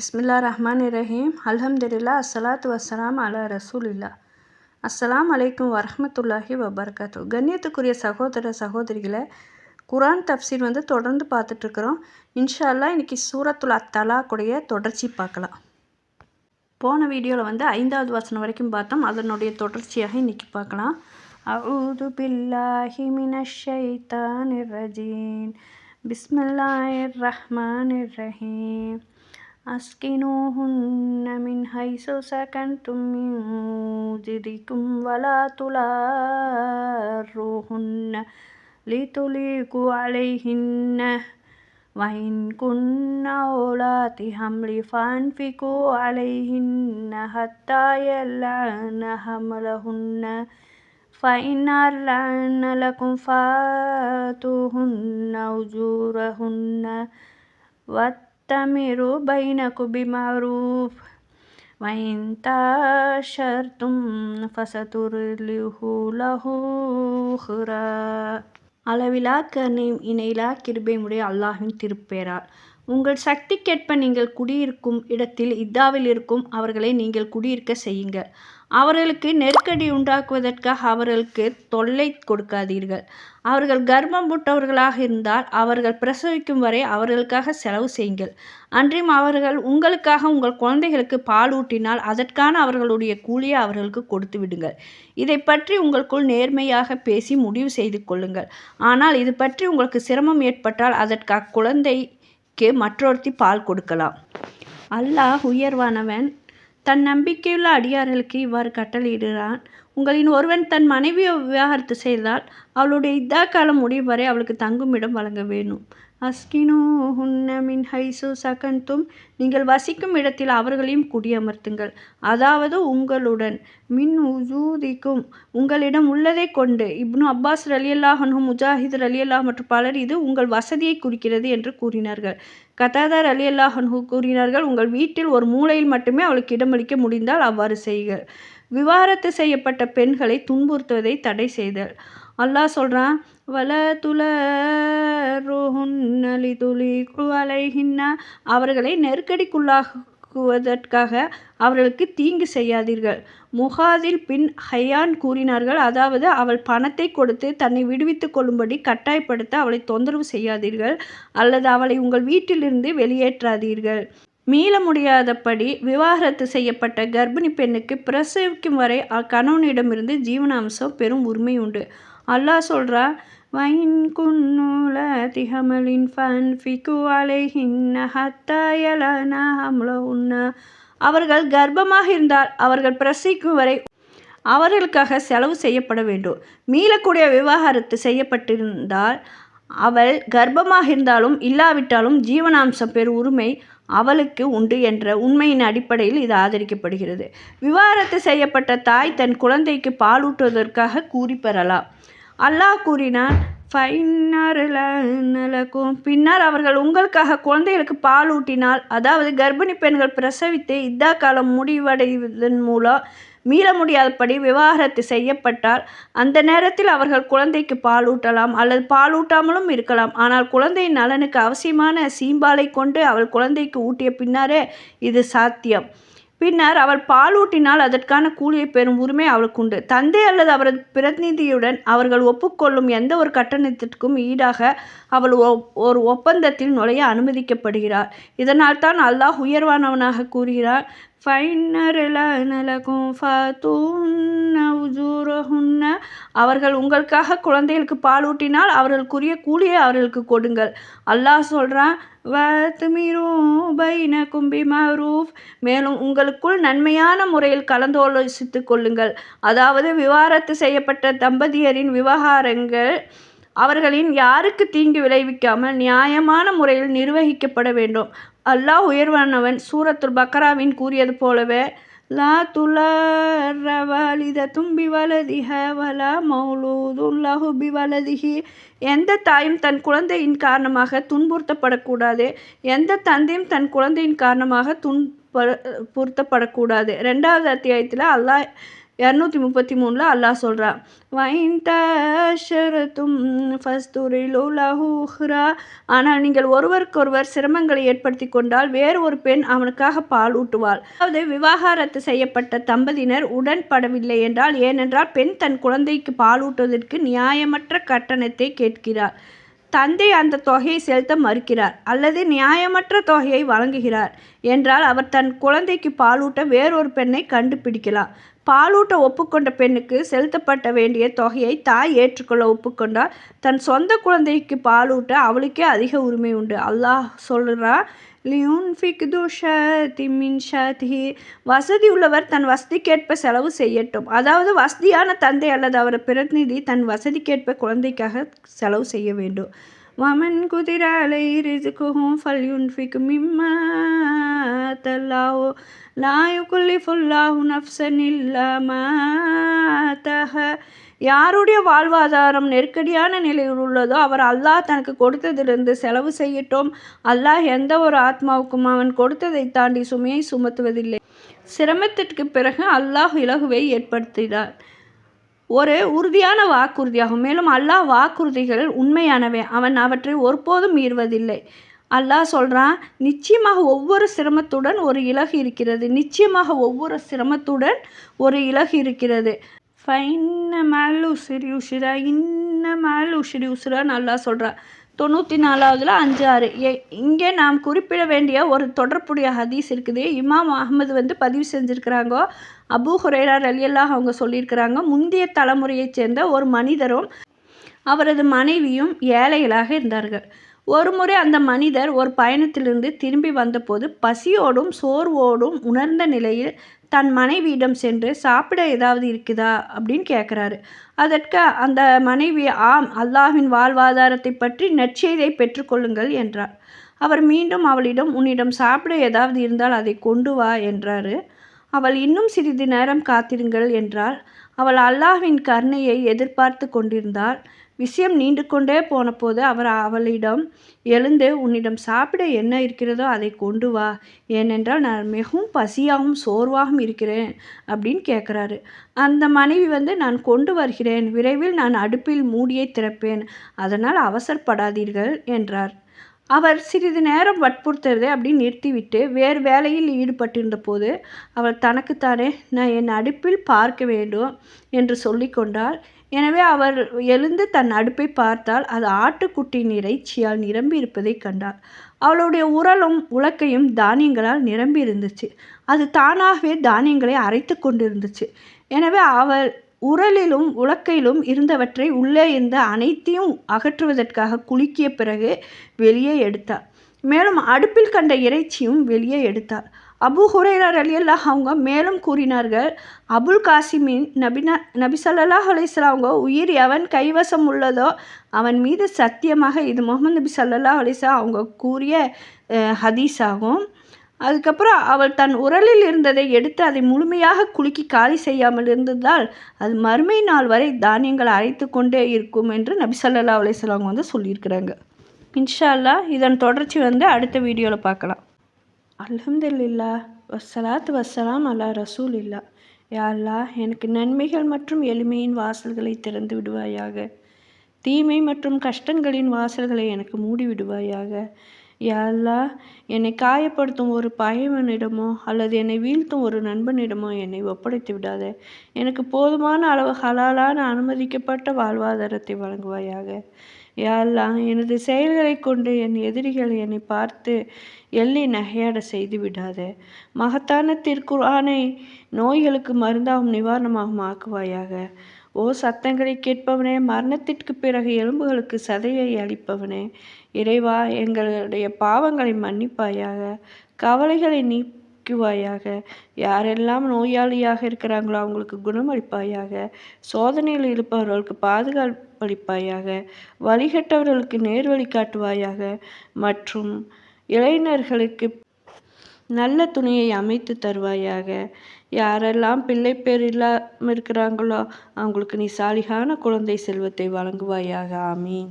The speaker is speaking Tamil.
பிஸ்மில்லாஹிர்ரஹ்மானிர்ரஹீம். அல்ஹம்துலில்லாஹ் அஸ்ஸலாத்து வஸ்ஸலாம் அலா ரசூலில்லாஹ். அஸ்ஸலாமு அலைக்கும் வரஹ்மத்துல்லாஹி வபரகாத்துஹு. கண்ணியத்துக்குரிய சகோதர சகோதரிகளை, குர்ஆன் தஃப்சீர் தொடர்ந்து பார்த்துட்ருக்குறோம். இன்ஷா அல்லாஹ் இன்றைக்கி சூரத்துல் அத்தலாக்குடைய தொடர்ச்சி பார்க்கலாம். போன வீடியோவில் 5வது வசனம் வரைக்கும் பார்த்தோம். அதனுடைய தொடர்ச்சியாக இன்றைக்கி பார்க்கலாம். அஊது பில்லாஹி மினஷ் ஷைத்தானிர் ரஜீம். பிஸ்மில்லாஹிர் ரஹ்மானிர் ரஹீம். அஸ்கினூஹுன்ன மின் ஹைசு சகன்தும் மின் வுஜ்திக்கும் வலா துலார்ரூஹுன்ன லிதுலீகு அலைஹின்ன வஇன் குன்ன ஊலாத்தி ஹம்லி ஃபஅன்ஃபிகு அலைஹின்ன ஹத்தா யலஅன ஹம்லஹுன்ன ஃபஇன் அர்லஅன லகும் ஃபஆத்தூஹுன்ன உஜூரஹுன்ன வத்தமிரு பைனகும் பிமஅரூஃப் வஇன் தஅஷர்தும் ஃபஸதுர்லிஹு லஹு உஹ்ரா. அளவிலா கருணையும் இணையிலா கிருபையுமுடைய அல்லாஹ்வின் திருப்பெயரால். உங்கள் சக்திக்கேற்ப நீங்கள் குடியிருக்கும் இடத்தில் இத்தாவில் இருக்கும் அவர்களை நீங்கள் குடியிருக்க செய்யுங்கள். அவர்களுக்கு நெருக்கடி உண்டாக்குவதற்காக அவர்களுக்கு தொல்லை கொடுக்காதீர்கள். அவர்கள் கர்ப்பம் பூட்டவர்களாக இருந்தால் அவர்கள் பிரசவிக்கும் வரை அவர்களுக்காக செலவு செய்யுங்கள். அன்றியும் அவர்கள் உங்களுக்காக உங்கள் குழந்தைகளுக்கு பால் ஊட்டினால் அதற்கான அவர்களுடைய கூலியை அவர்களுக்கு கொடுத்து விடுங்கள். இதை பற்றி உங்களுக்குள் நேர்மையாக பேசி முடிவு செய்து கொள்ளுங்கள். ஆனால் இது பற்றி உங்களுக்கு சிரமம் ஏற்பட்டால் அதற்கு அக்குழந்தைக்கு மற்றொருத்தி பால் கொடுக்கலாம். அல்லாஹ் உயர்வானவன். தன் நம்பிக்கையுள்ள அடியார்களுக்கு இவ்வாறு கட்டளையிடுகிறான். உங்களின் ஒருவன் தன் மனைவியை விவாகரத்து செய்தால் அவளுடைய இத்தா காலம் முடியும் வரை அவளுக்கு தங்குமிடம் வழங்க வேணும். அஸ்கினூஹுன்ன மின் ஹைசு சகன்தும். நீங்கள் வசிக்கும் இடத்தில் அவர்களையும் குடியமர்த்துங்கள். அதாவது உங்களுடன். மின் உஜூதிக்கும். உங்களிடம் உள்ளதை கொண்டு. இப்னு அப்பாஸ் ரலியல்லாஹு அன்ஹு, முஜாஹித் ரலியல்லாஹு மற்றும் பலர் இது உங்கள் வசதியை குறிக்கிறது என்று கூறினார்கள். கதாதா ரலியல்லாஹு அன்ஹு கூறினார்கள், உங்கள் வீட்டில் ஒரு மூலையில் மட்டுமே அவளுக்கு இடமளிக்க முடிந்தால் அவ்வாறு செய்யுங்கள். விவாகரத்து செய்யப்பட்ட பெண்களை துன்புறுத்துவதை தடை செய்தல். அல்லாஹ் சொல்கிறான், வல துலர்ரூஹுன்ன லிதுலீகு அலைஹின்ன. அவர்களை நெருக்கடிக்குள்ளாக்குவதற்காக அவர்களுக்கு தீங்கு செய்யாதீர்கள். முஹாதில் பின் ஹையான் கூறினார்கள், அதாவது அவள் பணத்தை கொடுத்து தன்னை விடுவித்துக் கொள்ளும்படி கட்டாயப்படுத்த அவளை தொந்தரவு செய்யாதீர்கள் அல்லது அவளை உங்கள் வீட்டிலிருந்து வெளியேற்றாதீர்கள். மீள முடியாதபடி விவாகரத்து செய்யப்பட்ட கர்ப்பிணி பெண்ணுக்கு பிரசவிக்கும் வரை கணவனிடமிருந்து ஜீவனாம்சம் பெரும் உரிமை உண்டு. அல்லாஹ் சொல்கிறான், வஇன் குன்னுலாத்தி ஹம்லின் ஃபஅன்ஃபிகு அலைஹின்ன ஹத்தா யலஅன ஹம்லஹுன்ன. அவர்கள் கர்ப்பமாக இருந்தால் அவர்கள் பிரசவிக்கும் வரை அவர்களுக்காக செலவு செய்யப்பட வேண்டும். மீளக்கூடிய விவாகரத்து செய்யப்பட்டிருந்தால் அவள் கர்ப்பமாக இருந்தாலும் இல்லாவிட்டாலும் ஜீவனாம்சம் பெறும் உரிமை அவளுக்கு உண்டு என்ற உண்மையின் அடிப்படையில் இது ஆதரிக்கப்படுகிறது. விவாகரத்து செய்யப்பட்ட தாய் தன் குழந்தைக்கு பாலூட்டுவதற்காக கூறி பெறலாம். அல்லாஹ் கூறினான், பின்னர் அவர்கள் உங்களுக்காக குழந்தைகளுக்கு பால் ஊட்டினால், அதாவது கர்ப்பிணி பெண்கள் பிரசவித்து இத்தா காலம் முடிவடைவதன் மூலம் மீள முடியாதபடி விவாகரத்து செய்யப்பட்டால் அந்த நேரத்தில் அவர்கள் குழந்தைக்கு பாலூட்டலாம் அல்லது பாலூட்டாமலும் இருக்கலாம். ஆனால் குழந்தையின் நலனுக்கு அவசியமான சீம்பாலை கொண்டு அவள் குழந்தைக்கு ஊட்டிய பின்னரே இது சாத்தியம். பின்னர் அவள் பாலூட்டினால் அதற்கான கூலியை பெறும் உரிமை அவளுக்கு உண்டு. தந்தை அல்லது அவரது பிரதிநிதியுடன் அவர்கள் ஒப்புக்கொள்ளும் எந்த ஒரு கட்டணத்திற்கும் ஈடாக அவள் ஒரு ஒப்பந்தத்தில் நுழைய அனுமதிக்கப்படுகிறார். இதனால் தான் அல்லாஹ் உயர்வானவனாக கூறுகிறார், அவர்கள் உங்களுக்காக குழந்தைகளுக்கு பாலூட்டினால் அவர்களுக்குரிய கூலியை அவர்களுக்கு கொடுங்கள். அல்லாஹ் சொல்கிறான், மேலும் உங்களுக்குள் நன்மையான முறையில் கலந்தாலோசித்துக் கொள்ளுங்கள். அதாவது விவாகரத்து செய்யப்பட்ட தம்பதியரின் விவகாரங்கள் அவர்களின் யாருக்கு தீங்கு விளைவிக்காமல் நியாயமான முறையில் நிர்வகிக்கப்பட வேண்டும். அல்லாஹ் உயர்வானவன். சூரத்துல் பக்ராவின் கூறியது போலவே, லா துலர்ர வாலிதத்தும் பிவலதிஹா வலா மௌலூதுன் லஹு பிவலதிஹி. எந்த தாயும் தன் குழந்தையின் காரணமாக துன்புறுத்தப்படக்கூடாது. எந்த தந்தையும் தன் குழந்தையின் காரணமாக துன்புறுத்தப்படக்கூடாது. 2வது அத்தியாயத்தில் அல்லாஹ் 233 அல்லாஹ் சொல்கிறான், ஆனால் நீங்கள் ஒருவருக்கொருவர் சிரமங்களை ஏற்படுத்தி கொண்டால் வேறு ஒரு பெண் அவனுக்காக பால் ஊட்டுவாள். அதாவது விவாகரத்து செய்யப்பட்ட தம்பதியினர் உடன்படவில்லை என்றால், ஏனென்றால் பெண் தன் குழந்தைக்கு பாலூட்டுவதற்கு நியாயமற்ற கட்டணத்தை கேட்கிறார், தந்தை அந்த தொகையை செலுத்த மறுக்கிறார் அல்லது நியாயமற்ற தொகையை வழங்குகிறார் என்றால் அவர் தன் குழந்தைக்கு பாலூட்ட வேறொரு பெண்ணை கண்டுபிடிக்கலாம். பாலூட்ட ஒப்புக்கொண்ட பெண்ணுக்கு செலுத்தப்பட்ட வேண்டிய தொகையை தாய் ஏற்றுக்கொள்ள ஒப்புக்கொண்டால் தன் சொந்த குழந்தைக்கு பாலூட்ட அவளுக்கே அதிக உரிமை உண்டு. அல்லாஹ் சொல்கிறான், வசதி உள்ளவர் தன் வசதிக்கேற்ப செலவு செய்யட்டும். அதாவது வசதியான தந்தை அல்லது அவர் பிரதிநிதி தன் வசதிக்கேற்ப குழந்தைக்காக செலவு செய்ய வேண்டும். ومن قدر عليه رزقه فلينفق مما آتاه الله لا يكلف الله نفسا إلا ما آتاها. யாருடைய வாழ்வாதாரம் நெருக்கடியான நிலையில் உள்ளதோ அவர் அல்லாஹ் தனக்கு கொடுத்ததிலிருந்து செலவு செய்யட்டும். அல்லாஹ் எந்த ஒரு ஆத்மாவுக்கும் அவன் கொடுத்ததை தாண்டி சுமையை சுமத்துவதில்லை. சிரமத்திற்கு பிறகு அல்லாஹ் இலகுவை ஏற்படுத்தினார். ஒரு உறுதியான வாக்குறுதியாகும். மேலும் அல்லாஹ் வாக்குறுதிகள் உண்மையானவை, அவன் அவற்றை ஒருபோதும் மீறுவதில்லை. அல்லாஹ் சொல்கிறான், நிச்சயமாக ஒவ்வொரு சிரமத்துடன் ஒரு இலகு இருக்கிறது. நிச்சயமாக ஒவ்வொரு சிரமத்துடன் ஒரு இலகு இருக்கிறது. அல்லாஹ் சொல்கிறான் 94வதுல 5:6. இங்கே நாம் குறிப்பிட வேண்டிய ஒரு தொடர்புடைய ஹதீஸ் இருக்குது. இமாம் அஹ்மது பதிவு செஞ்சுருக்கிறாங்க. அபூ ஹுரைரா ரலியல்லாஹு அவங்க சொல்லியிருக்கிறாங்க, முந்தைய தலைமுறையைச் சேர்ந்த ஒரு மனிதரும் அவரது மனைவியும் ஏழைகளாக இருந்தார்கள். ஒரு முறை அந்த மனிதர் ஒரு பயணத்திலிருந்து திரும்பி வந்தபோது பசியோடும் சோர்வோடும் உணர்ந்த நிலையில் தன் மனைவியிடம் சென்று, சாப்பிட ஏதாவது இருக்குதா அப்படின்னு கேட்குறாரு. அதற்கு அந்த மனைவி, ஆம், அல்லாஹ்வின் வாழ்வாதாரத்தை பற்றி நற்செய்தியை பெற்றுக்கொள்ளுங்கள் என்றார். அவர் மீண்டும் அவளிடம், உன்னிடம் சாப்பிட ஏதாவது இருந்தால் அதை கொண்டு வா என்றார். அவள், இன்னும் சிறிது நேரம் காத்திருங்கள் என்றாள். அவள் அல்லாஹ்வின் கருணையை எதிர்பார்த்து கொண்டிருந்தாள். விஷயம் நீண்டு கொண்டே போன போது அவர் அவளிடம், எழுந்து உன்னிடம் சாப்பிட என்ன இருக்கிறதோ அதை கொண்டு வா, ஏனென்றால் நான் மிகவும் பசியாகவும் சோர்வாகவும் இருக்கிறேன் அப்படின்னு கேட்குறாரு. அந்த மனைவி நான் கொண்டு வருகிறேன், விரைவில் நான் அடுப்பில் மூடியை திறப்பேன், அதனால் அவசரப்படாதீர்கள் என்றார். அவர் சிறிது நேரம் வற்புறுத்துறதை அப்படின்னு நிறுத்திவிட்டு வேறு வேலையில் ஈடுபட்டிருந்த போது அவள் தனக்குத்தானே, நான் என் அடுப்பில் பார்க்க வேண்டும் என்று சொல்லி கொண்டாள். எனவே அவர் எழுந்து தன் அடுப்பை பார்த்தால் அது ஆட்டுக்குட்டியின் இறைச்சியால் நிரம்பி இருப்பதை கண்டார். அவளுடைய உரலும் உலக்கையும் தானியங்களால் நிரம்பி இருந்துச்சு. அது தானாகவே தானியங்களை அரைத்து கொண்டிருந்துச்சு. எனவே அவள் உரலிலும் உலக்கையிலும் இருந்தவற்றை உள்ளே இருந்த அனைத்தையும் அகற்றுவதற்காக குலுக்கிய பிறகு வெளியே எடுத்தார். மேலும் அடுப்பில் கண்ட இறைச்சியும் வெளியே எடுத்தார். அபூ ஹுரைரா ரலியல்லாஹு அவங்க மேலும் கூறினார்கள், அபுல் காசிமின் நபி ஸல்லல்லாஹு அலைஹி வஸல்லம் அவங்க உயிர் எவன் கைவசம் உள்ளதோ அவன் மீது சத்தியமாக இது முஹம்மது நபி ஸல்லல்லாஹு அலைஹி வஸல்லம் அவங்க கூறிய ஹதீஸ் ஆகும். அதுக்கப்புறம் அவள் தன் உரலில் இருந்ததை எடுத்து அதை முழுமையாக குலுக்கி காலி செய்யாமல் இருந்ததால் அது மறுமை நாள் வரை தானியங்கள் அரைத்து கொண்டே இருக்கும் என்று நபி ஸல்லல்லாஹு அலைஹி வஸல்லம் சொல்லியிருக்கிறாங்க. இன்ஷா அல்லாஹ் இதன் தொடர்ச்சி அடுத்த வீடியோவில் பார்க்கலாம். அல்ஹம்துலில்லாஹ் வஸ்ஸலாத்து வஸ்ஸலாம் அலா ரசூலில்லாஹ். யா அல்லாஹ், எனக்கு நன்மைகள் மற்றும் எளிமையின் வாசல்களை திறந்து விடுவாயாக. தீமை மற்றும் கஷ்டங்களின் வாசல்களை எனக்கு மூடி விடுவாயாக. யா அல்லாஹ், என்னை காயப்படுத்தும் ஒரு பகைவனிடமோ அல்லது என்னை வீழ்த்தும் ஒரு நண்பனிடமோ என்னை ஒப்படைத்து விடாத. எனக்கு போதுமான அளவு ஹலாலான அனுமதிக்கப்பட்ட வாழ்வாதாரத்தை வழங்குவாயாக. யா அல்லாஹ், எனது செயல்களை கொண்டு என் எதிரிகள் என்னை பார்த்து எள்ளி நகையாட செய்து விடாத. மகத்தான திருக்குர்ஆனை நோய்களுக்கு மருந்தாகவும் நிவாரணமாகவும் ஆக்குவாயாக. ஓ சத்தங்களை கேட்பவனே, மரணத்திற்கு பிறகு எலும்புகளுக்கு சதையை அளிப்பவனே, இறைவா, எங்களுடைய பாவங்களை மன்னிப்பாயாக, கவலைகளை நீக்குவாயாக. யாரெல்லாம் நோயாளியாக இருக்கிறாங்களோ அவங்களுக்கு குணமளிப்பாயாக. சோதனையில் இருப்பவர்களுக்கு பாதுகாப்பளிப்பாயாக. வழிகட்டவர்களுக்கு நேர்வழி காட்டுவாயாக. மற்றும் இளைஞர்களுக்கு நல்ல துணையை அமைத்து தருவாயாக. யாரெல்லாம் பிள்ளை பேர் இல்லாமல் இருக்கிறாங்களோ அவங்களுக்கு நீ சாலிகான குழந்தை செல்வத்தை வழங்குவாயாக. ஆமீன்.